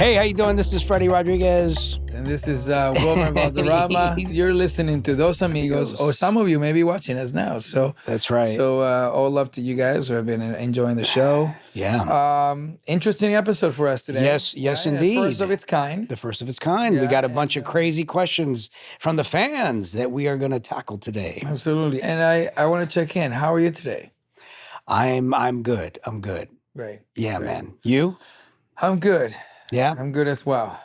Hey, how you doing? This is Freddy Rodriguez. And this is Wilmer and Valderrama. You're listening to Those Amigos, or some of you may be watching us now. So that's right. So all love to you guys who have been enjoying the show. Yeah. Interesting episode for us today. Yes, indeed. The first of its kind. The first of its kind. We got a bunch of crazy questions from the fans that we are going to tackle today. Absolutely. And I want to check in. How are you today? I'm good. I'm good. Great. Yeah, man. You? I'm good. Yeah. I'm good as well.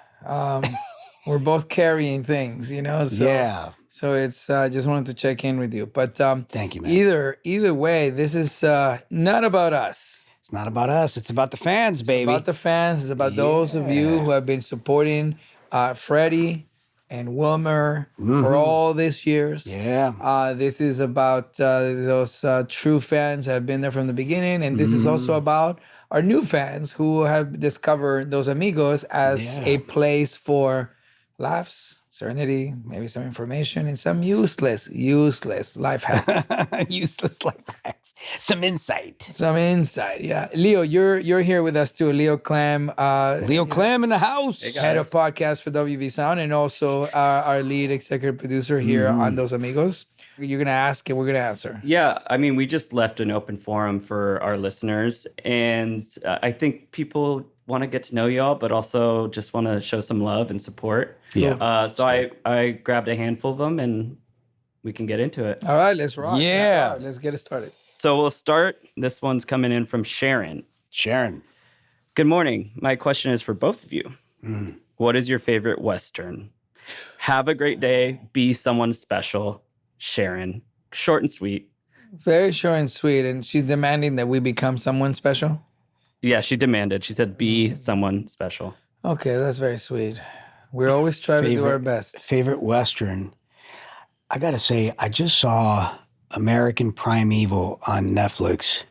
We're both carrying things, you know. So, yeah. So it's just wanted to check in with you. But thank you, man. Either way, this is not about us. It's not about us. It's about the fans, baby. It's about the fans. It's about those of you who have been supporting Freddy and Wilmer for all these years. Yeah. This is about those true fans that have been there from the beginning. And this is also about our new fans who have discovered Those Amigos as a place for laughs, serenity, maybe some information, and some useless life hacks. Useless life hacks. Some insight. Yeah. Leo, you're here with us too. Leo Clem. Leo Clem in the house. Head of podcast for WV Sound, and also our lead executive producer here on Those Amigos. You're going to ask and we're going to answer. Yeah. I mean, we just left an open forum for our listeners. And I think people want to get to know y'all, but also just want to show some love and support. Yeah. So I grabbed a handful of them and we can get into it. All right, let's rock. Yeah. Let's get it started. So we'll start. This one's coming in from Sharon. Sharon. Good morning. My question is for both of you. What is your favorite Western? Have a great day. Be someone special. Sharon. Short and sweet. Very short and sweet. And she's demanding that we become someone special? Yeah, she demanded. She said, be someone special. Okay, that's very sweet. We always try to do our best. Favorite Western. I got to say, I just saw American Primeval on Netflix.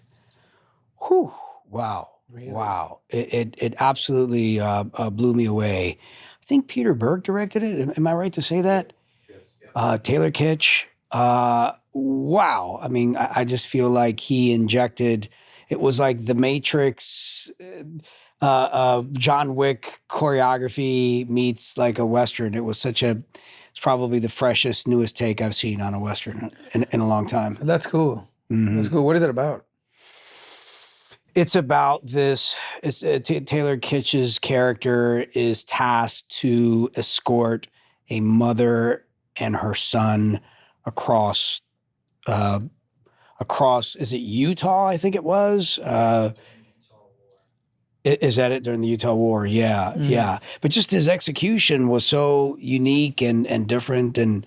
Whew. Wow. Really? Wow. It absolutely blew me away. I think Peter Berg directed it. Am I right to say that? Yes. Taylor Kitsch. Wow. I mean, I just feel like he injected, it was like the Matrix, John Wick choreography meets like a Western. It's probably the freshest, newest take I've seen on a Western in a long time. That's cool. That's cool. What is it about? It's about this. Taylor Kitsch's character is tasked to escort a mother and her son across, is it Utah? I think it was. Is that it during the Utah War? Yeah, yeah. But just his execution was so unique and different. And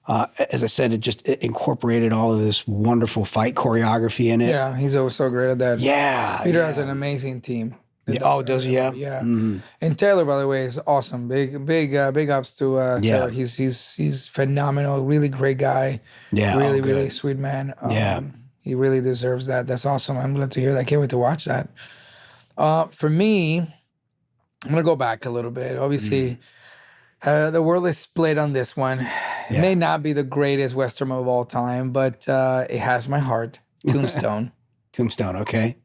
as I said, it incorporated all of this wonderful fight choreography in it. Yeah, he's always so great at that. Yeah. Peter has an amazing team. Does he? Yeah. Yeah. And Taylor, by the way, is awesome. Big ups to Taylor. He's phenomenal. Really great guy. Yeah. Really sweet man. He really deserves that. That's awesome. I'm glad to hear that. I can't wait to watch that. For me, I'm gonna go back a little bit. Obviously, the world is split on this one. It may not be the greatest Western of all time, but it has my heart. Tombstone. Tombstone. Okay.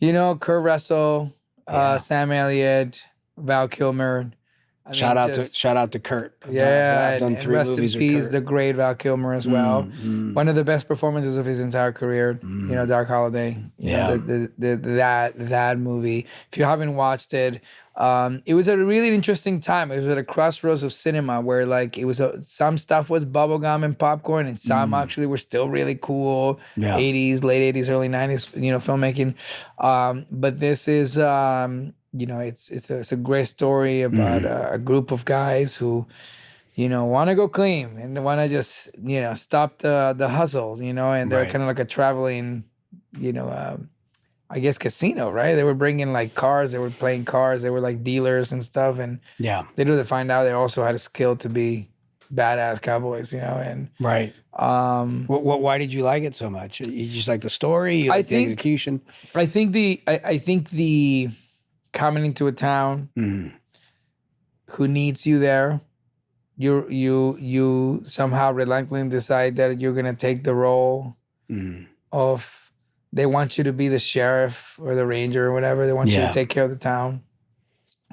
You know, Kurt Russell, Sam Elliott, Val Kilmer. Shout out to Kurt. I've done and 3 rest movies in with peace, Kurt. the great Val Kilmer as well. One of the best performances of his entire career. You know, Dark Holiday. You know, that movie. If you haven't watched it, it was a really interesting time. It was at a crossroads of cinema where like it was some stuff was bubblegum and popcorn, and some actually were still really cool. 80s, late 80s, early 90s. You know, filmmaking. But this is. You know, it's a great story about a group of guys who, you know, want to go clean and want to just, you know, stop the hustle, you know, and they're kind of like a traveling, you know, I guess casino, right? They were bringing like cars, they were playing cars, they were like dealers and stuff, and little to find out they also had a skill to be badass cowboys, you know, and Why did you like it so much? You just like the story? You like the execution? I think the coming into a town who needs you there, you somehow reluctantly decide that you're gonna take the role of, they want you to be the sheriff or the ranger or whatever. They want you to take care of the town.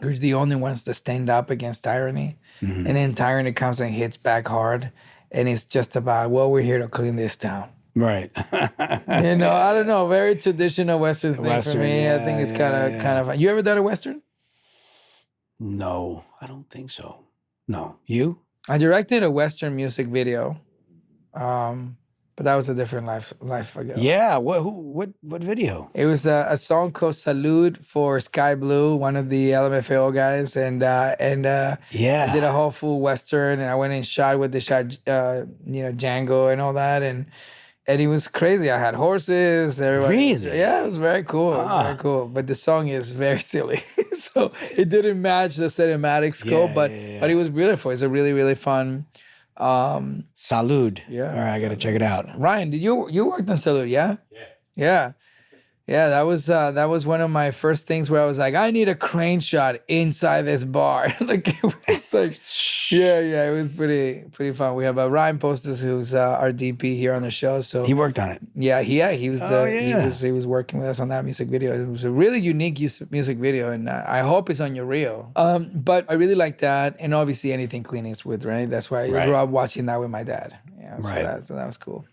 We're the only ones that stand up against tyranny. And then tyranny comes and hits back hard. And it's just about, well, we're here to clean this town. Right. I don't know. Very traditional Western thing for me. I think it's kind of fun. You ever done a Western? No, I don't think so. No. You? I directed a Western music video. But that was a different life ago. Yeah. What video? It was a song called "Salud" for Sky Blue, one of the LMFAO guys, and I did a whole full Western, and I went and shot with the Django and all that, and it was crazy. I had horses. Everybody, it was very cool. It was very cool. But the song is very silly, so it didn't match the cinematic scope. But it was beautiful. It's a really, really fun. Salud. Yeah. All right, I got to check it out. Ryan, did you worked on Salud? Yeah. Yeah, that was one of my first things where I was like, I need a crane shot inside this bar. Like it was like, it was pretty fun. We have Ryan Postis, who's our DP here on the show. So he worked on it. Yeah, he was. He was working with us on that music video. It was a really unique music video, and I hope it's on your reel. But I really like that, and obviously anything Clint Eastwood, right? That's why I grew up watching that with my dad. Yeah, so that was cool.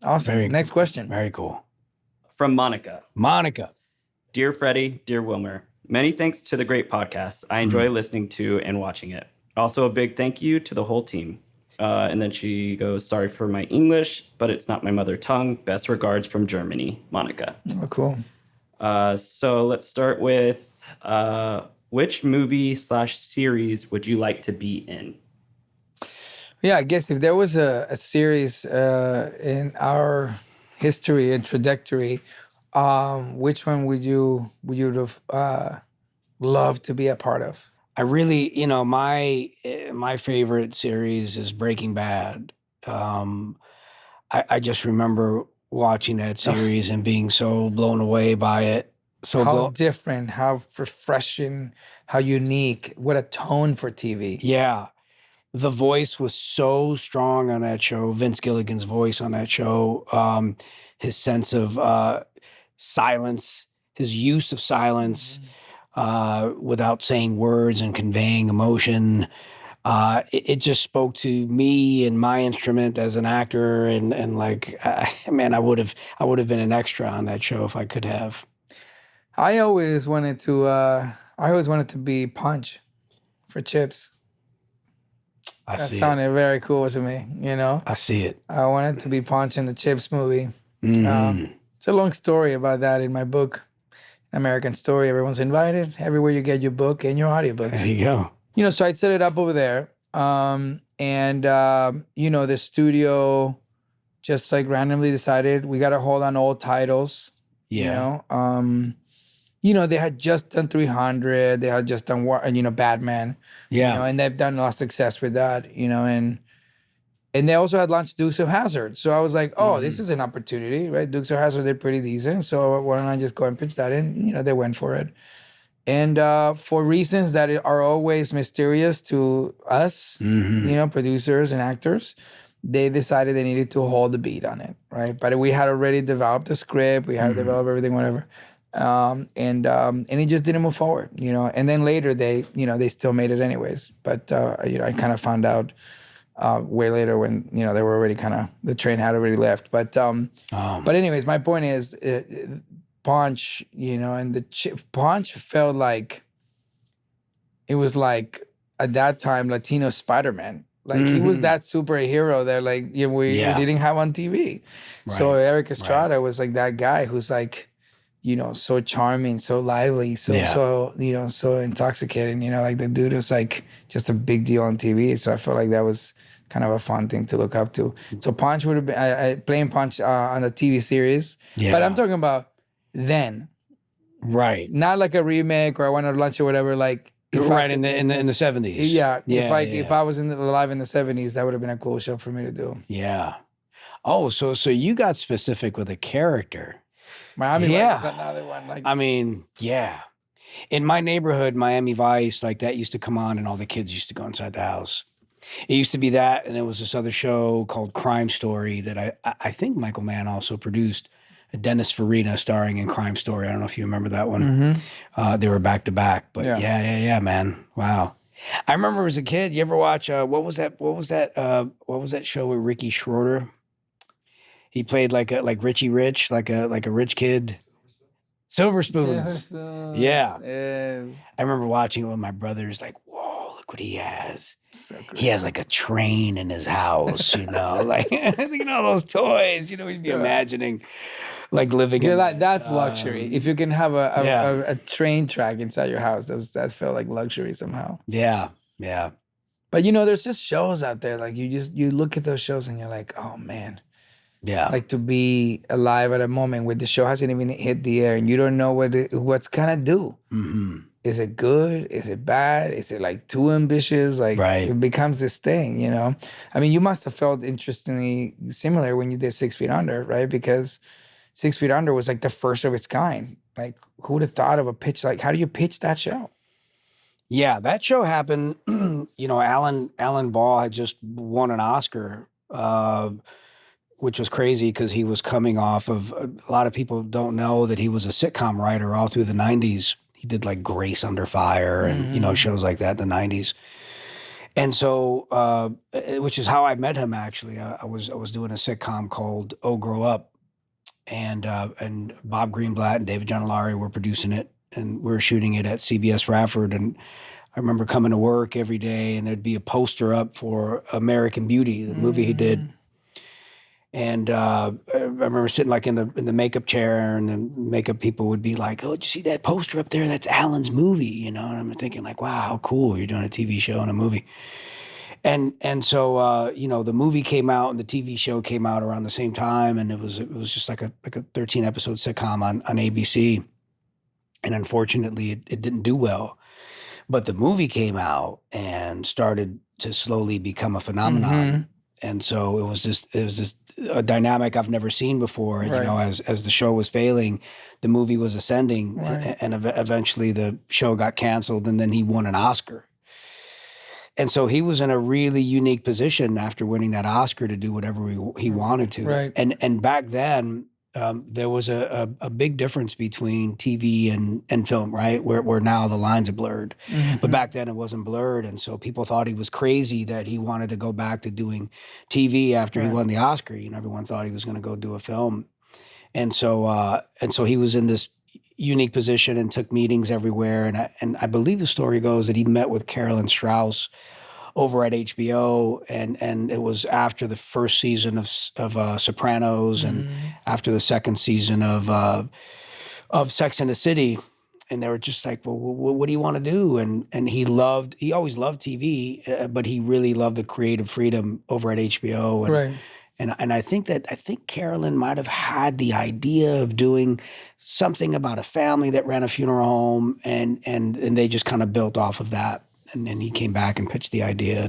Awesome. Next question. Very cool. From Monica. Dear Freddy, dear Wilmer, many thanks to the great podcast. I enjoy listening to and watching it. Also, a big thank you to the whole team. And then she goes, sorry for my English, but it's not my mother tongue. Best regards from Germany, Monica. Oh, cool. So let's start with which movie/series would you like to be in? Yeah, I guess if there was a series in our history and trajectory, which one would you have loved to be a part of? I really, my favorite series is Breaking Bad. I just remember watching that series and being so blown away by it. How different, how refreshing, how unique, what a tone for TV. Yeah. The voice was so strong on that show. Vince Gilligan's voice on that show. His sense of silence, his use of silence without saying words and conveying emotion. It just spoke to me and my instrument as an actor, and like, man, I would have been an extra on that show if I could have. I always wanted to be Punch for Chips. That sounded very cool to me, I see it. I wanted to be Punch in the Chips movie. It's a long story about that in my book, American Story. Everyone's invited. Everywhere you get your book and your audiobooks. There you go. So I set it up over there. The studio just like randomly decided we got to hold on old titles. Yeah. They had just done 300. They had just done, Batman. Yeah. And they've done a lot of success with that, and they also had launched Dukes of Hazzard. So I was like, this is an opportunity, right? Dukes of Hazzard, they're pretty decent. So why don't I just go and pitch that in? They went for it. And for reasons that are always mysterious to us, producers and actors, they decided they needed to hold the beat on it, right? But we had already developed the script. We had developed everything, whatever. And it just didn't move forward, And then later they still made it anyways. But I kind of found out way later when they were already the train had already left. But anyways, my point is, Punch, and Punch felt like it was like at that time Latino Spider-Man. Like he was that superhero that we didn't have on TV. Right. So Eric Estrada was like that guy who's like, so charming, so lively, so intoxicating, like the dude was like just a big deal on TV. So I felt like that was kind of a fun thing to look up to. So Punch would have been, playing Punch on the TV series, but I'm talking about then. Right. Not like a remake or I went to lunch or whatever, like. In the 70s. Yeah. If I was alive in the 70s, that would have been a cool show for me to do. Yeah. Oh, so you got specific with a character. Miami Vice is another one. In my neighborhood, Miami Vice, like that used to come on and all the kids used to go inside the house. It used to be that, and there was this other show called Crime Story that I think Michael Mann also produced. Dennis Farina starring in Crime Story. I don't know if you remember that one. They were back to back, but yeah, man. Wow. I remember as a kid, you ever watch what was that show with Ricky Schroeder? He played like Richie Rich, like a rich kid. Silver Spoons. Yeah. Yes. I remember watching it with my brothers, like, whoa, look what he has. So He has like a train in his house, like think of all those toys, you'd be imagining like living in that's luxury. If you can have a train track inside your house, that felt like luxury somehow. Yeah. But there's just shows out there, like you look at those shows and you're like, oh man. Yeah. Like to be alive at a moment where the show hasn't even hit the air and you don't know what's gonna do. Is it good? Is it bad? Is it like too ambitious? Like it becomes this thing, I mean, you must have felt interestingly similar when you did 6 Feet Under, right? Because 6 Feet Under was like the first of its kind. Like who would have thought of a pitch? Like how do you pitch that show? Yeah, that show happened. Alan Ball had just won an Oscar, which was crazy because he was coming off of, a lot of people don't know that he was a sitcom writer all through the 90s. He did like Grace Under Fire and, shows like that in the 90s. And so, which is how I met him, actually. I was doing a sitcom called Oh, Grow Up. And Bob Greenblatt and David Giancarlo were producing it. And we were shooting it at CBS Radford. And I remember coming to work every day and there'd be a poster up for American Beauty, the movie he did. And I remember sitting like in the makeup chair, and the makeup people would be like, "Oh, did you see that poster up there? That's Alan's movie," And I'm thinking like, "Wow, how cool! You're doing a TV show and a movie." And so the movie came out and the TV show came out around the same time, and it was just like a 13 episode sitcom on ABC, and unfortunately it didn't do well, but the movie came out and started to slowly become a phenomenon. And so it was just a dynamic I've never seen before. Right. As the show was failing, the movie was ascending, right. and eventually the show got canceled, and then he won an Oscar. And so he was in a really unique position after winning that Oscar to do whatever he wanted to. Right. And back then, there was a big difference between TV and film, right? Where now the lines are blurred. But back then it wasn't blurred. And so people thought he was crazy that he wanted to go back to doing TV after he won the Oscar. Everyone thought he was going to go do a film. And so he was in this unique position and took meetings everywhere. And I believe the story goes that he met with Carolyn Strauss over at HBO, and it was after the first season of Sopranos and after the second season of Sex and the City, and they were just like, "Well, what do you want to do?" And he always loved TV, but he really loved the creative freedom over at HBO. And, right. And I think Carolyn might have had the idea of doing something about a family that ran a funeral home, and they just kind of built off of that. And then he came back and pitched the idea,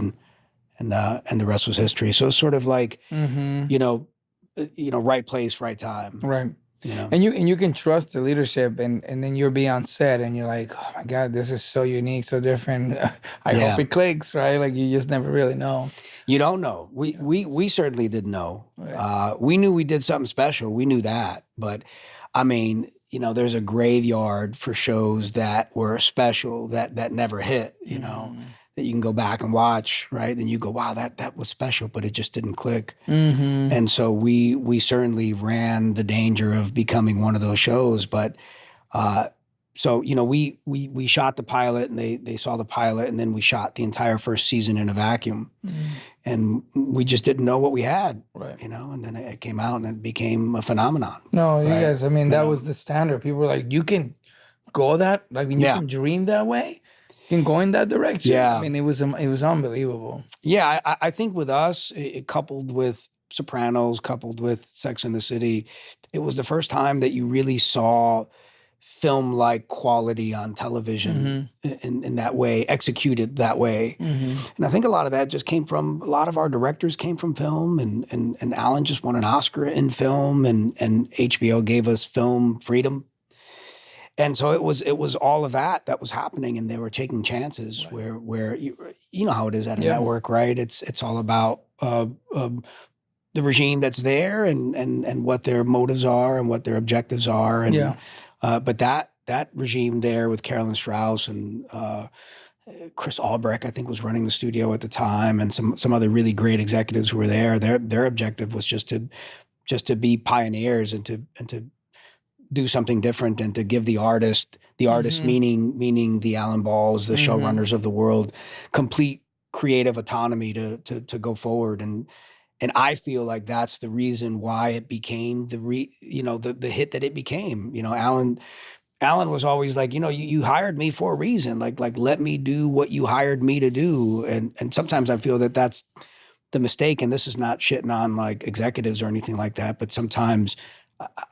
and the rest was history. So it's sort of like, right place, right time. Right. And you can trust the leadership, and then you'll be on set and you're like, oh my God, this is so unique, so different. I hope it clicks, right? Like you just never really know. You don't know. We certainly didn't know. Right. We knew we did something special. We knew that. But I mean, there's a graveyard for shows that were special that never hit, that you can go back and watch, right? Then you go, wow, that was special, but it just didn't click. And so we certainly ran the danger of becoming one of those shows. But so, we shot the pilot, and they saw the pilot, and then we shot the entire first season in a vacuum. And we just didn't know what we had, right. And then it came out and it became a phenomenon. No, you guys, I mean, that was the standard. People were like, you can go that, you can dream that way. You can go in that direction. Yeah. I mean, it was unbelievable. Yeah, I think with us, it coupled with Sopranos, coupled with Sex and the City, it was the first time that you really saw film-like quality on television in that way, executed that way. And I think a lot of that just came from, a lot of our directors came from film, and Alan just won an Oscar in film, and HBO gave us film freedom. And so it was all of that was happening, and they were taking chances, right. where you know how it is at a network, right? It's all about the regime that's there and what their motives are and what their objectives are. And but that regime there with Carolyn Strauss and Chris Albrecht, I think, was running the studio at the time, and some other really great executives who were there. Their objective was just to be pioneers and to do something different and to give the artist meaning the Alan Balls, the showrunners of the world, complete creative autonomy to go forward. And I feel like that's the reason why it became the hit that it became. Alan was always like, you hired me for a reason. Like let me do what you hired me to do. And sometimes I feel that that's the mistake. And this is not shitting on like executives or anything like that. But sometimes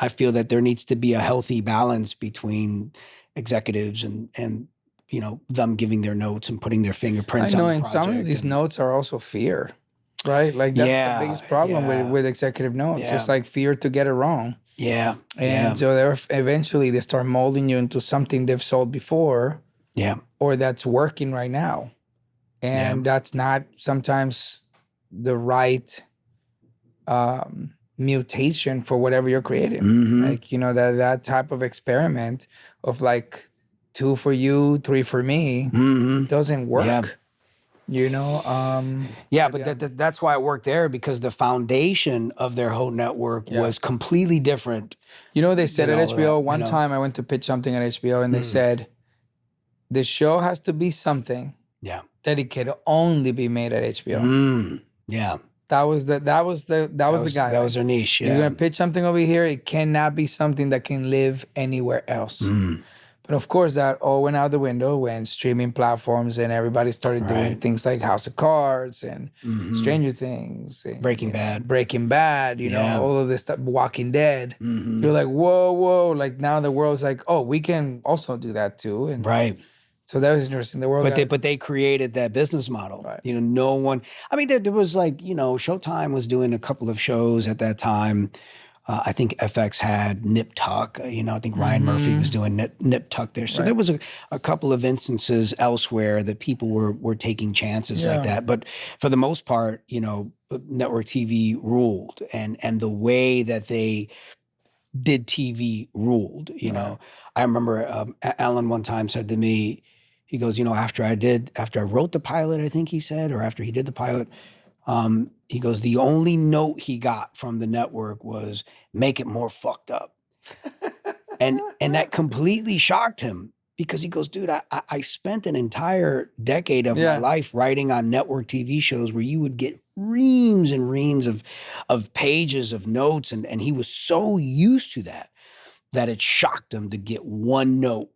I feel that there needs to be a healthy balance between executives and them giving their notes and putting their fingerprints on the project. And some of these notes are also fear, right? Like that's the biggest problem with executive notes. It's like fear to get it wrong. Yeah. And so eventually they start molding you into something they've sold before. Yeah. Or that's working right now. And that's not sometimes the right mutation for whatever you're creating. Like, that type of experiment of like 2 for you, 3 for me doesn't work. But that's why it worked there, because the foundation of their whole network was completely different. They said at HBO one time, I went to pitch something at HBO, and they said the show has to be something that it could only be made at HBO. That was the guy. That was their niche. You're gonna pitch something over here, it cannot be something that can live anywhere else. But of course, that all went out the window when streaming platforms and everybody started doing things like House of Cards and Stranger Things, and, Breaking Bad, all of this stuff, Walking Dead. You're like, whoa, like now the world's like, oh, we can also do that too. And so that was interesting. The world, but they created that business model. No one. I mean, there was like Showtime was doing a couple of shows at that time. I think FX had Nip Tuck. I think Ryan Murphy was doing Nip Tuck there. So there was a couple of instances elsewhere that people were taking chances like that. But for the most part, network TV ruled, and the way that they did TV ruled. I remember Alan one time said to me, he goes, after I wrote the pilot, I think he said, or after he did the pilot, he goes, the only note he got from the network was make it more fucked up. and that completely shocked him, because he goes, dude, I spent an entire decade of my life writing on network TV shows where you would get reams and reams of pages of notes. And he was so used to that it shocked him to get one note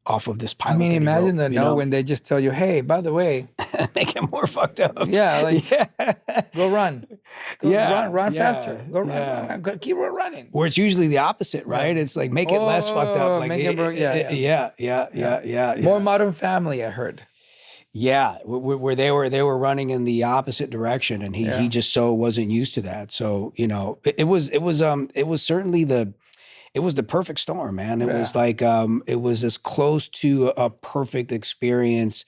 off of this pilot. I mean, imagine the note when they just tell you, hey, by the way, make it more fucked up. Yeah, like go run. Run faster. Go run. Keep running. Where it's usually the opposite, right? It's like make it less fucked up. Like More Modern Family, I heard. Yeah, where they were running in the opposite direction, and he just so wasn't used to that. So it was certainly the perfect storm, man. It was like it was as close to a perfect experience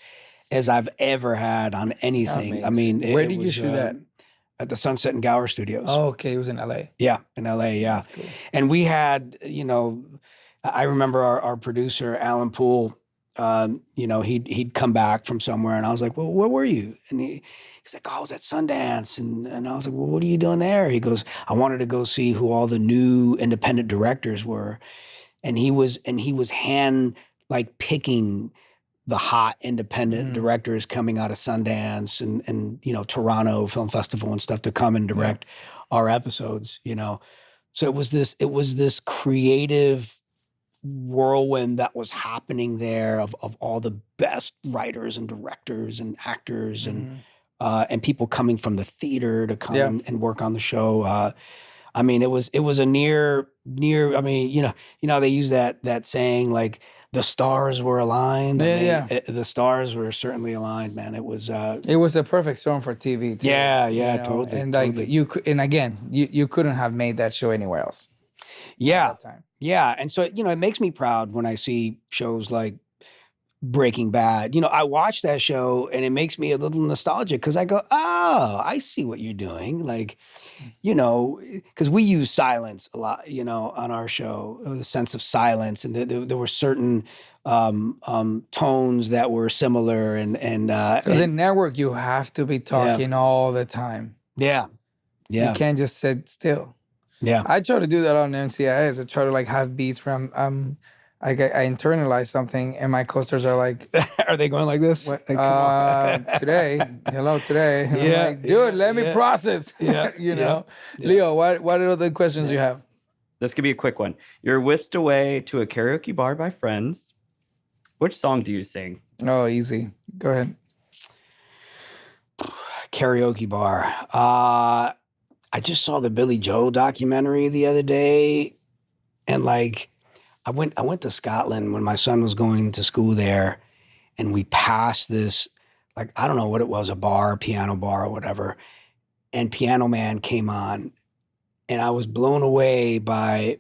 as I've ever had on anything. Amazing. I mean, where did you shoot that? At the Sunset and Gower Studios. Oh, okay. It was in LA. Yeah, in LA. Yeah, that's cool. And we had, I remember our producer Alan Poole. He'd come back from somewhere, and I was like, "Well, where were you?" And he's like, "Oh, I was at Sundance," and I was like, "Well, what are you doing there?" He goes, "I wanted to go see who all the new independent directors were," and he was hand like picking the hot independent directors coming out of Sundance and Toronto Film Festival and stuff to come and direct our episodes. So it was this creative whirlwind that was happening there of all the best writers and directors and actors and people coming from the theater to come and work on the show. I mean, it was a near. I mean, they use that saying like the stars were aligned. The stars were certainly aligned, man. It was a perfect storm for TV too. Totally. And like you couldn't have made that show anywhere else. Yeah. Yeah. And so, it makes me proud when I see shows like Breaking Bad. I watch that show and it makes me a little nostalgic because I go, oh, I see what you're doing. Like, because we use silence a lot, on our show, the sense of silence. And there were certain tones that were similar. Because in network, you have to be talking all the time. Yeah. Yeah. You can't just sit still. Yeah. I try to do that on NCIS. I try to like have beats from I internalize something, and my co-stars are like, "Are they going like this?" What, Like, come on. hello today. And Yeah, I'm like, dude, let me yeah. process. Yeah, Yeah. Leo, what are the questions you have? This could be a quick one. You're whisked away to a karaoke bar by friends. Which song do you sing? Oh, easy. Go ahead. Karaoke bar. I just saw the Billy Joel documentary the other day, and like, I went to Scotland when my son was going to school there, and we passed this, like, I don't know what it was, a bar, piano bar or whatever, and Piano Man came on, and I was blown away by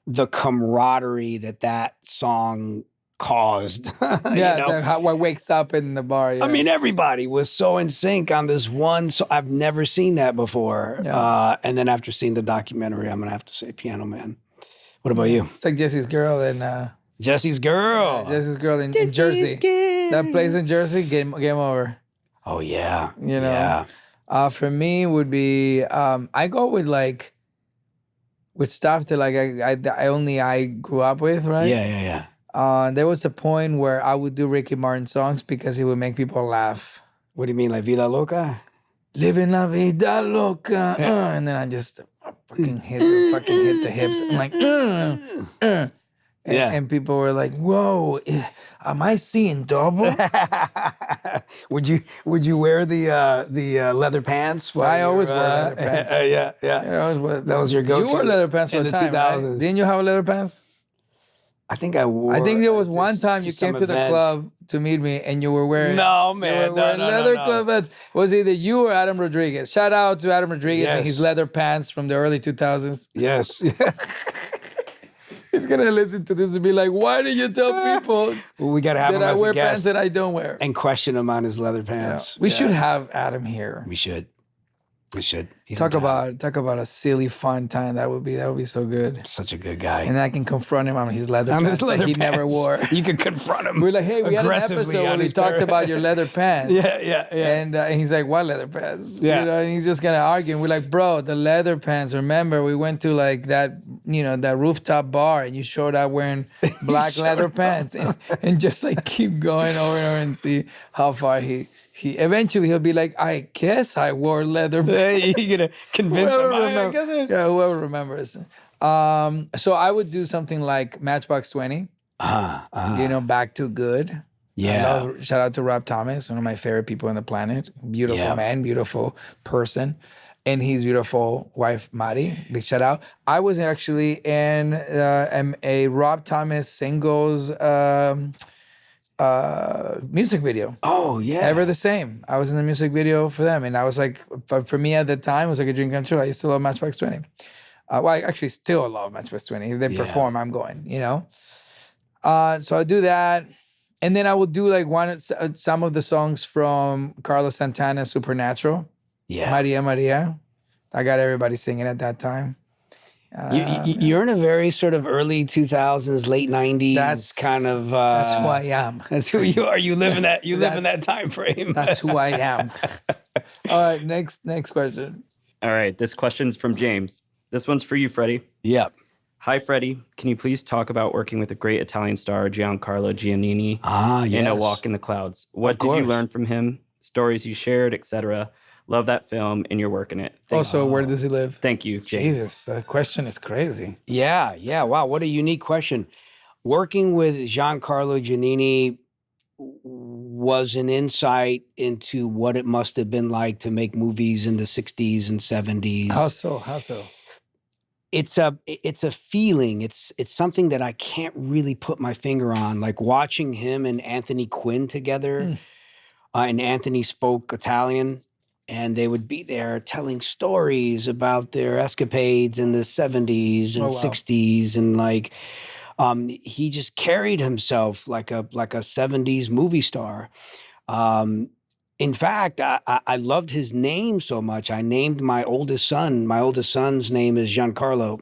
the camaraderie that song caused. What wakes up in the bar. Yeah. I mean, everybody was so in sync on this one. So I've never seen that before. Yeah. And then after seeing the documentary, I'm gonna have to say Piano Man. What about you? It's like Jesse's Girl in Jesse's Girl. Jesse's Girl in Jersey. That plays in Jersey. Game over. Oh yeah. Yeah. For me would be I go with stuff that like I grew up with, right? Yeah. There was a point where I would do Ricky Martin songs because it would make people laugh. What do you mean, like Vida Loca? Living la vida loca, and then I just fucking hit the hips. I'm like, and people were like, "Whoa, am I seeing double?" Would you wear the leather pants? I always wore leather pants. Yeah. That was your go-to. You wore leather pants for in a the time, 2000s. right? Didn't you have leather pants? I think I wore. I think there was one time you came to the event. club to meet me and you were wearing leather club pants. Was either you or Adam Rodriguez? Shout out to Adam Rodriguez and his leather pants from the early 2000s. Yes. He's gonna listen to this and be like, "Why do you tell people we gotta have that him I as wear a guest pants that I don't wear?" and question him on his leather pants. We should have Adam here. We should. He's talk about a silly fun time. That would be so good. Such a good guy. And I can confront him on his leather pants that he never wore. You can confront him. We're like, hey, we had an episode where we talked about your leather pants. Yeah. And he's like, what leather pants? Yeah. And he's just gonna argue. And we're like, bro, the leather pants. Remember, we went to like that, that rooftop bar, and you showed up wearing black leather pants, and just like keep going over and over and see how far he eventually he'll be like, I guess I wore leather pants. You're gonna convince him. Whoever remembers. So I would do something like Matchbox 20. Back to Good. Yeah. Shout out to Rob Thomas, one of my favorite people on the planet. Beautiful man, beautiful person. And his beautiful wife, Mari. Big shout out. I was actually in a Rob Thomas singles music video. Oh yeah. Ever the Same. I was in the music video for them, and I was like, for me at the time, it was like a dream come true. I used to love Matchbox 20. Well, I actually still love Matchbox 20. If they perform, I'm going. So I do that, and then I will do like some of the songs from Carlos Santana's Supernatural. Yeah. Maria. I got everybody singing at that time. You're in a very sort of early 2000s, late 90s kind of. That's who I am. That's who you are. You live in that. You live in that time frame. That's who I am. All right, next question. All right, this question's from James. This one's for you, Freddy. Yep. Hi, Freddy. Can you please talk about working with the great Italian star Giancarlo Giannini in A Walk in the Clouds? What did you learn from him? Stories you shared, etc. Love that film and your work in it. Where does he live? Thank you, James. Jesus, the question is crazy. Yeah. Wow, what a unique question. Working with Giancarlo Giannini was an insight into what it must have been like to make movies in the 60s and 70s. How so? It's a feeling. It's something that I can't really put my finger on. Like watching him and Anthony Quinn together, and Anthony spoke Italian, and they would be there telling stories about their escapades in the 70s and 60s, and like He just carried himself like a 70s movie star. In fact, I loved his name so much. I named my oldest son. My oldest son's name is Giancarlo,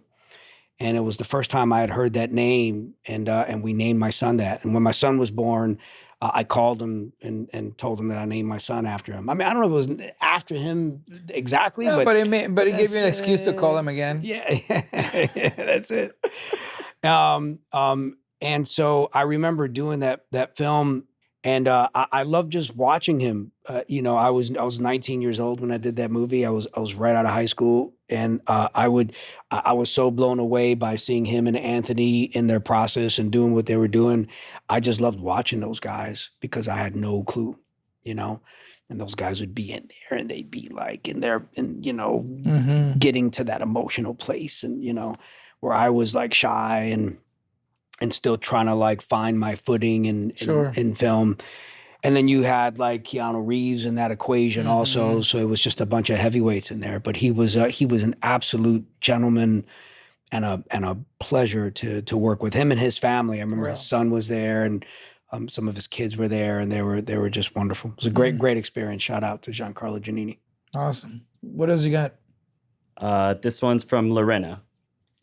and it was the first time I had heard that name, and we named my son that. And when my son was born, I called him and told him that I named my son after him. I mean, I don't know if it was after him exactly, Yeah, but but it gave you an excuse to call him again. yeah, that's it. And so I remember doing that film, and I love just watching him. I was 19 years old when I did that movie. I was right out of high school, and I was so blown away by seeing him and Anthony in their process and doing what they were doing. I just loved watching those guys because I had no clue, and those guys would be in there and they'd be like getting to that emotional place, and where I was like shy and still trying to like find my footing in film. And then you had like Keanu Reeves in that equation also. So it was just a bunch of heavyweights in there. But he was an absolute gentleman and a pleasure to work with him and his family. I remember his son was there, and some of his kids were there, and they were just wonderful. It was a great experience. Shout out to Giancarlo Giannini. Awesome. What else you got? This one's from Lorena.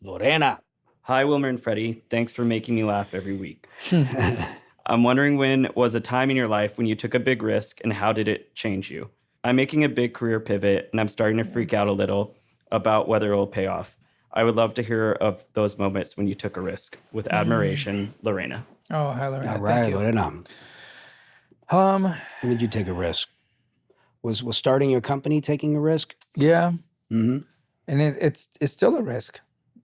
Lorena. Hi, Wilmer and Freddy. Thanks for making me laugh every week. I'm wondering, when was a time in your life when you took a big risk, and how did it change you? I'm making a big career pivot, and I'm starting to freak out a little about whether it will pay off. I would love to hear of those moments when you took a risk. With admiration, Lorena. Oh, hi, Lorena. All right, Thank you. Lorena. When did you take a risk? Was starting your company taking a risk? Yeah. Mm-hmm. And it's still a risk.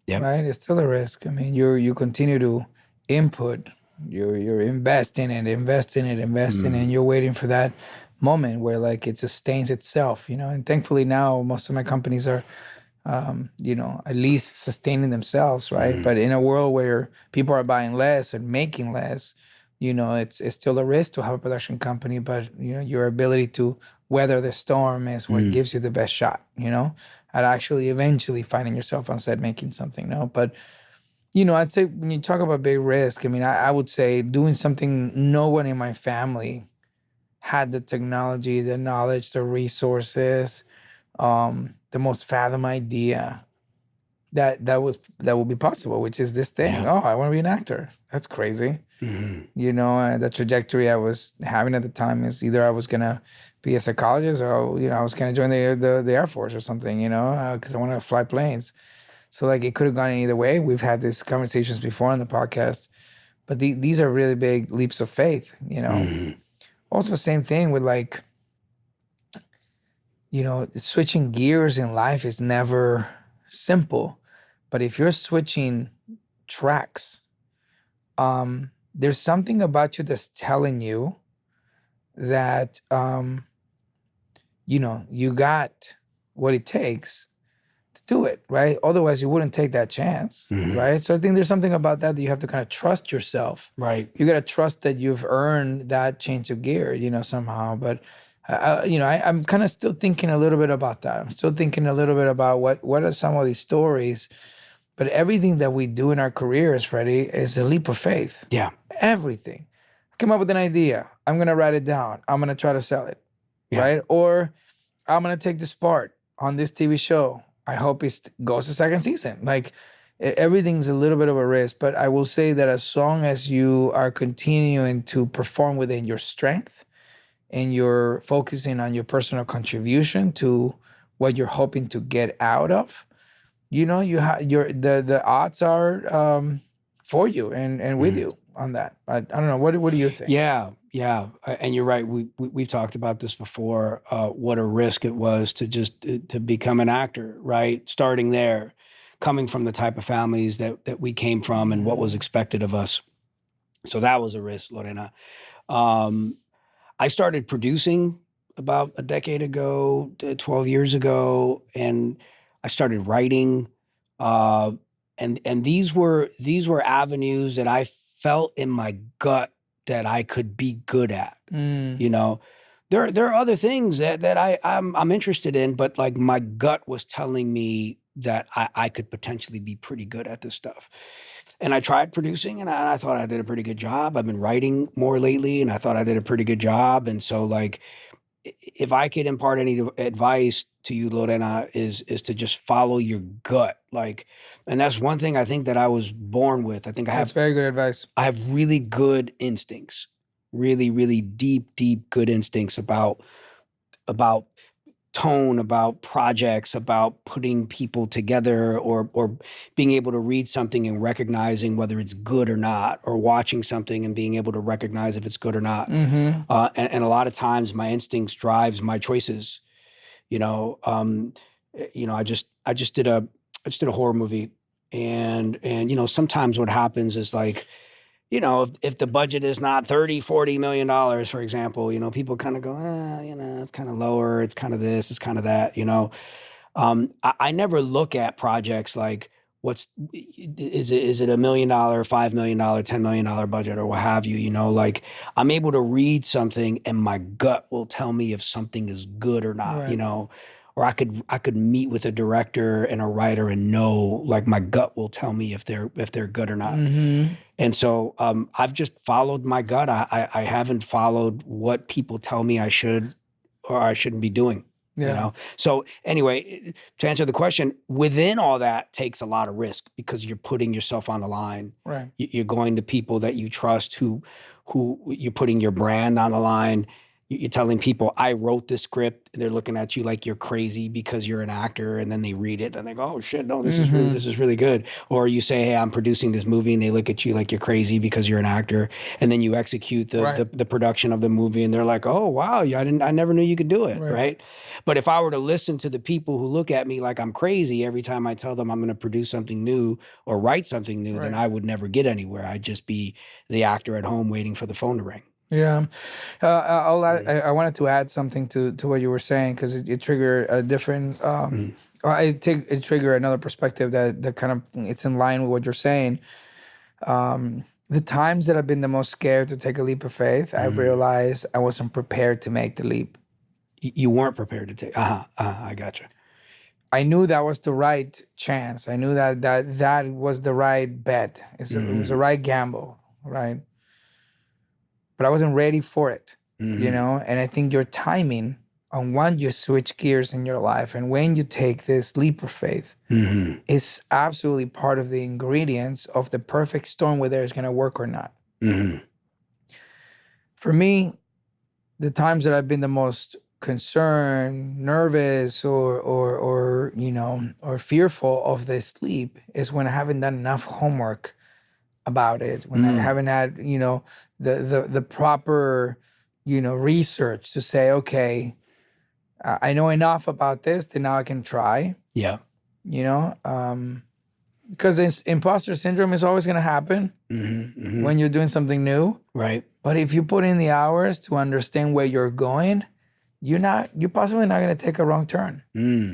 Yeah. Right? It's still a risk. I mean, you continue to input. You're investing it, and you're waiting for that moment where like it sustains itself, And thankfully now most of my companies are, at least sustaining themselves, right? But in a world where people are buying less and making less, it's still a risk to have a production company. But your ability to weather the storm is what gives you the best shot, at actually eventually finding yourself on set making something. But I'd say when you talk about big risk, I mean, I would say doing something no one in my family had the technology, the knowledge, the resources, the most fathom idea that would be possible, which is this thing. Yeah. Oh, I want to be an actor. That's crazy. The trajectory I was having at the time is either I was gonna be a psychologist, or I was gonna join the Air Force or something, because I want to fly planes. So like it could have gone either way. We've had these conversations before on the podcast, but these are really big leaps of faith, Also, same thing with like, switching gears in life is never simple. But if you're switching tracks, there's something about you that's telling you that, you got what it takes to do it, right? Otherwise, you wouldn't take that chance, right? So I think there's something about that you have to kind of trust yourself. Right. You got to trust that you've earned that change of gear, somehow. But, I'm kind of still thinking a little bit about that. I'm still thinking a little bit about what are some of these stories. But everything that we do in our careers, Freddy, is a leap of faith. Yeah. Everything. I come up with an idea. I'm going to write it down. I'm going to try to sell it, right? Or I'm going to take this part on this TV show. I hope it goes to second season. Like everything's a little bit of a risk, but I will say that as long as you are continuing to perform within your strength and you're focusing on your personal contribution to what you're hoping to get out of, the odds are for you and with you on that. I don't know. What do you think? Yeah. And you're right. We've talked about this before. What a risk it was to become an actor, right? Starting there, coming from the type of families that we came from and what was expected of us. So that was a risk, Lorena. I started producing about a decade ago, 12 years ago, and I started writing. And these were avenues that I felt in my gut that I could be good at. There are other things that I'm interested in, but like my gut was telling me that I could potentially be pretty good at this stuff. I tried producing, and I thought I did a pretty good job. I've been writing more lately, and I thought I did a pretty good job. And so, like, if I could impart any advice to you, Lorena, is to just follow your gut. Like, and that's one thing I think that I was born with. I think That's very good advice. I have really good instincts, really, really deep, deep good instincts about tone, about projects, about putting people together, or being able to read something and recognizing whether it's good or not, or watching something and being able to recognize if it's good or not. And a lot of times my instincts drives my choices. You know, I just did a horror movie, and sometimes what happens is, like, if the budget is not $30-40 million, for example, people kind of go, it's kind of lower, it's kind of this, it's kind of that. I never look at projects like, is it $1 million, $5 million, $10 million budget, or what have you. Like, I'm able to read something and my gut will tell me if something is good or not. Right. Or I could meet with a director and a writer and know, like, my gut will tell me if they're good or not. And so I've just followed my gut. I haven't followed what people tell me I should or I shouldn't be doing. Yeah. So anyway, to answer the question, within all that takes a lot of risk, because you're putting yourself on the line. Right. You're going to people that you trust, who you're putting your brand on the line. You're telling people, I wrote this script. They're looking at you like you're crazy because you're an actor, and then they read it and they go, oh shit, no, this is really good. Or you say, hey, I'm producing this movie, and they look at you like you're crazy because you're an actor, and then you execute the production of the movie, and they're like, oh wow, I never knew you could do it, right? But if I were to listen to the people who look at me like I'm crazy every time I tell them I'm going to produce something new or write something new, then I would never get anywhere. I'd just be the actor at home waiting for the phone to ring. Yeah, I wanted to add something to what you were saying, because it triggered a different. It triggered another perspective that kind of, it's in line with what you're saying. The times that I've been the most scared to take a leap of faith, I realized I wasn't prepared to make the leap. You weren't prepared to take. I gotcha. I knew that was the right chance. I knew that was the right bet. It was the right gamble, right? But I wasn't ready for it, And I think your timing on when you switch gears in your life and when you take this leap of faith is absolutely part of the ingredients of the perfect storm, whether it's going to work or not. For me, the times that I've been the most concerned, nervous, or fearful of this leap is when I haven't done enough homework about it, when I haven't had, the proper, research to say, okay, I know enough about this that now I can try. Yeah. Because imposter syndrome is always going to happen when you're doing something new. Right. But if you put in the hours to understand where you're going, you're possibly not going to take a wrong turn.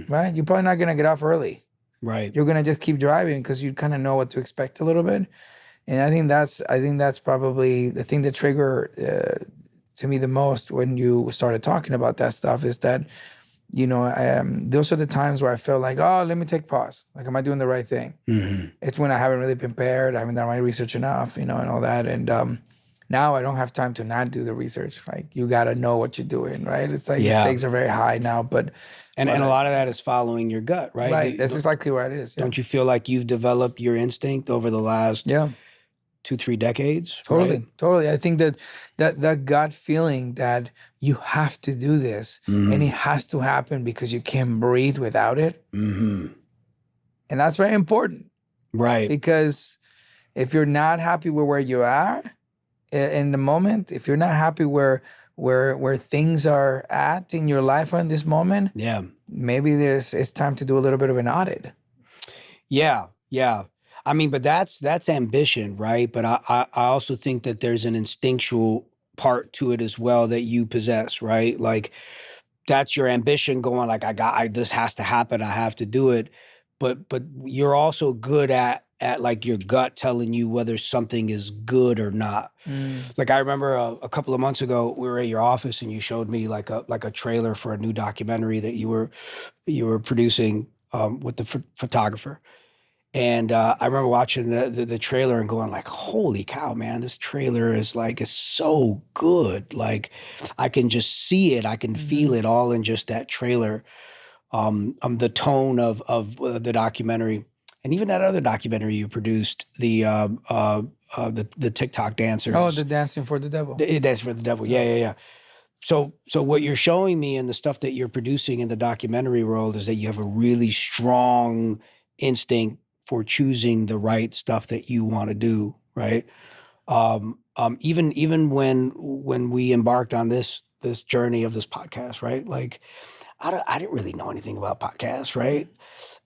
Right? You're probably not going to get off early. Right. You're going to just keep driving because you kind of know what to expect a little bit. And I think that's probably the thing that triggered to me the most when you started talking about that stuff, is that, those are the times where I feel like, oh, let me take pause. Like, am I doing the right thing? It's when I haven't really prepared, I haven't done my research enough, and all that. And now I don't have time to not do the research. Like, you got to know what you're doing, right? It's like the stakes are very high now, but a lot of that is following your gut, right? Right. That's exactly what it is. Don't you feel like you've developed your instinct over the last 2-3 decades? Totally, right? Totally. I think that gut feeling that you have to do this and it has to happen because you can't breathe without it. And that's very important. Right. Because if you're not happy with where you are in the moment, if you're not happy where things are at in your life in this moment, maybe it's time to do a little bit of an audit. Yeah. I mean, but that's ambition, right? But I also think that there's an instinctual part to it as well that you possess, right? Like, that's your ambition going, like, this has to happen, I have to do it. But you're also good at like your gut telling you whether something is good or not. Like, I remember a couple of months ago, we were at your office and you showed me like a trailer for a new documentary that you were producing with the photographer. And I remember watching the trailer and going like, holy cow, man, this trailer is so good. Like I can just see it. I can feel it all in just that trailer. The tone of the documentary, and even that other documentary you produced, the TikTok dancers. Oh, the Dancing for the Devil. Dancing for the Devil. Yeah. So what you're showing me and the stuff that you're producing in the documentary world is that you have a really strong instinct for choosing the right stuff that you want to do, right? Even when we embarked on this journey of this podcast, right? Like I didn't really know anything about podcasts, right?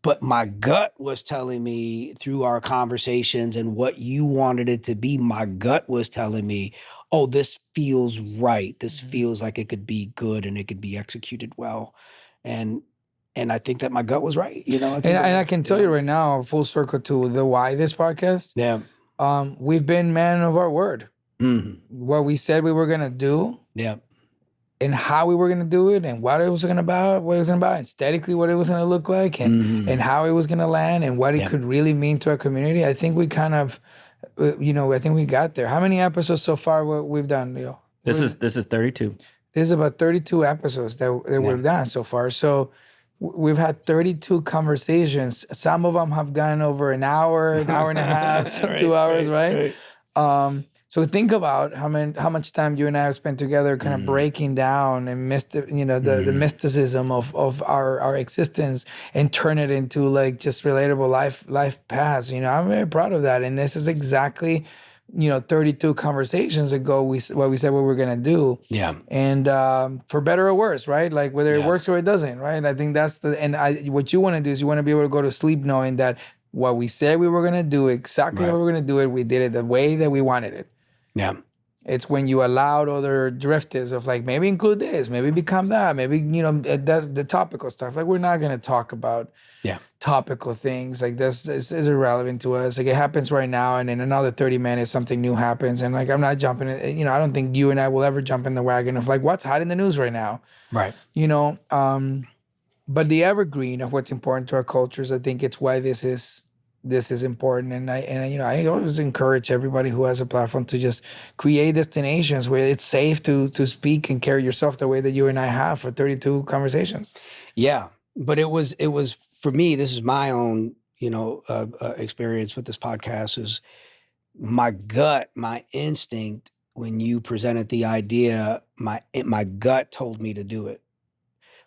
But my gut was telling me through our conversations and what you wanted it to be, my gut was telling me, oh, this feels right. This feels like it could be good and it could be executed well. And I think that my gut was right. I can tell you right now, full circle to the why this podcast. Yeah. We've been men of our word. Mm-hmm. What we said we were gonna do. Yeah. And how we were gonna do it, and what it was gonna about, aesthetically, what it was gonna look like, and how it was gonna land, and what it could really mean to our community. I think we kind of, I think we got there. How many episodes so far we've done, Leo? This is 32. This is about 32 episodes that we've done so far. So we've had 32 conversations. Some of them have gone over an hour and a half, 2 hours, right? So think about how much time you and I have spent together, kind of breaking down and the mysticism of our existence, and turn it into like just relatable life paths. I'm very proud of that, and this is exactly 32 conversations ago we said what we're gonna do. Yeah. And for better or worse, right? Like whether it works or it doesn't, right? I think that's what you want to do is you want to be able to go to sleep knowing that what we said we were gonna do, exactly how we were gonna do it, we did it the way that we wanted it. Yeah. It's when you allowed other drifters of like, maybe include this, maybe become that, maybe, that's the topical stuff. Like, we're not going to talk about topical things. Like, this is irrelevant to us. Like, it happens right now, and in another 30 minutes, something new happens. And like, I'm not jumping in, I don't think you and I will ever jump in the wagon of like, what's hot in the news right now? Right. But the evergreen of what's important to our cultures, I think it's why this is important. And I always encourage everybody who has a platform to just create destinations where it's safe to speak and carry yourself the way that you and I have for 32 conversations. Yeah. But it was for me, this is my own, experience with this podcast, is my gut, my instinct, when you presented the idea, my gut told me to do it.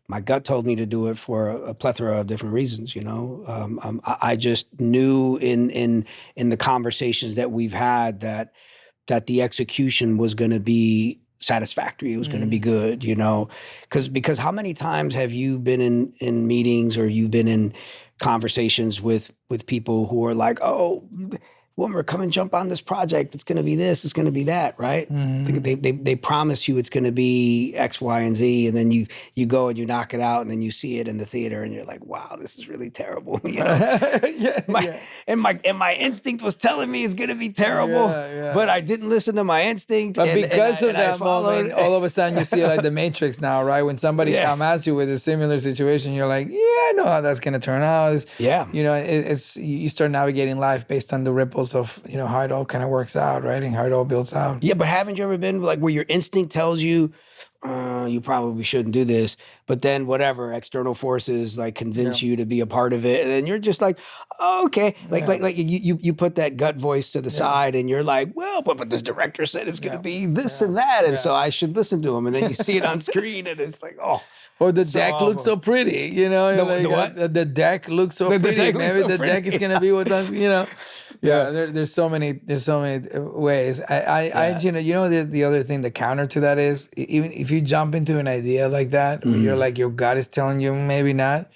My gut told me to do it for a plethora of different reasons. I just knew in the conversations that we've had that the execution was going to be satisfactory. It was going to be good. Because how many times have you been in meetings, or you've been in conversations with people who are like, oh, Wilmer, come and jump on this project. It's going to be this. It's going to be that, right? Mm-hmm. They promise you it's going to be X, Y, and Z, and then you go and you knock it out, and then you see it in the theater, and you're like, wow, this is really terrible. And my instinct was telling me it's going to be terrible, but I didn't listen to my instinct. But because of that moment, all of a sudden you see like the Matrix now, right? When somebody comes at you with a similar situation, you're like, yeah, I know how that's going to turn out. You start navigating life based on the ripples of how it all kind of works out, right? And how it all builds out. Yeah, but haven't you ever been like where your instinct tells you you probably shouldn't do this, but then whatever external forces like convince you to be a part of it, and then you're just like, oh, okay, like you put that gut voice to the side, and you're like, well, but this director said it's gonna be this and that, and so I should listen to him, and then you see it on screen, and it's like, oh. Or the deck looks so pretty, The what? The deck looks so pretty. Maybe the deck is gonna be what's on, There's so many ways. The other thing, the counter to that is, even if you jump into an idea like that, where you're like, your gut is telling you maybe not,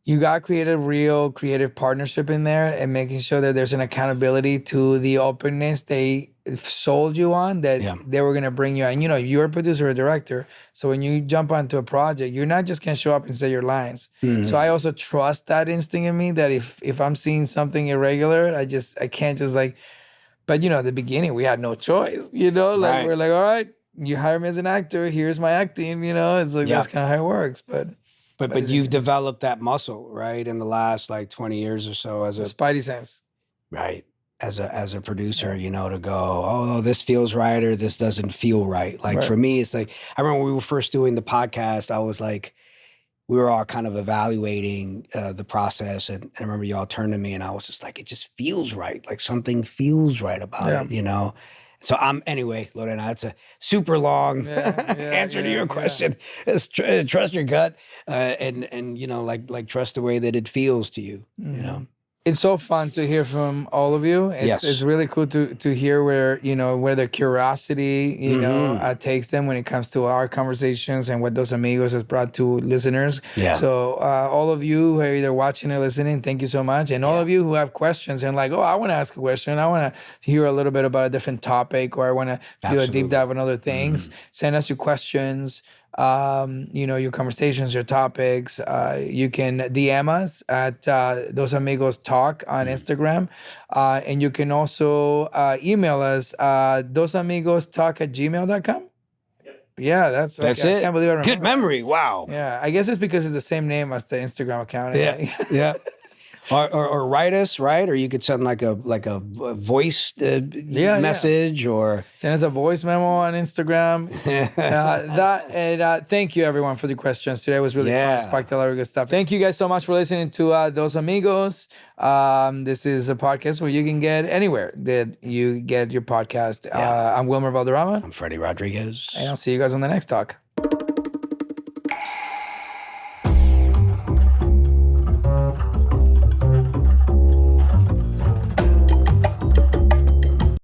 you got to create a real creative partnership in there, and making sure that there's an accountability to the openness they sold you on, that they were going to bring you on. You're a producer or a director, so when you jump onto a project, you're not just going to show up and say your lines. So I also trust that instinct in me, that if I'm seeing something irregular, I can't just like, but at the beginning we had no choice, we're like, all right, you hire me as an actor, here's my acting, it's like, that's kind of how it works. But but you've developed that muscle, right, in the last like 20 years or so as a spidey sense, right, as a producer, you know, to go, oh, this feels right or this doesn't feel right. Like for me, it's like I remember when we were first doing the podcast, I was like, we were all kind of evaluating the process, and I remember y'all turned to me, and I was just like, it just feels right, like something feels right about it, you know. So anyway, Lorena, that's a super long answer to your question. Trust your gut, and you know, like trust the way that it feels to you. You know, it's so fun to hear from all of you. It's really cool to hear where their curiosity takes them when it comes to our conversations and what those amigos has brought to listeners. Yeah. So all of you who are either watching or listening, thank you so much. And all of you who have questions and like, oh, I want to ask a question, I want to hear a little bit about a different topic, or I want to do a deep dive on other things. Send us your questions. Your conversations, your topics. You can DM us at Dos Amigos Talk on Instagram. And you can also email us dosamigostalk@gmail.com. Yeah, that's it. I can't believe I remember. Good memory. Wow. Yeah, I guess it's because it's the same name as the Instagram account. Yeah. Or write us, right? Or you could send like a voice message, or send us a voice memo on Instagram. Thank you everyone for the questions today. It was really fun. Sparked a lot of good stuff. Thank you guys so much for listening to Dos Amigos. This is a podcast where you can get anywhere that you get your podcast. I'm Wilmer Valderrama. I'm Freddy Rodriguez. And I'll see you guys on the next talk.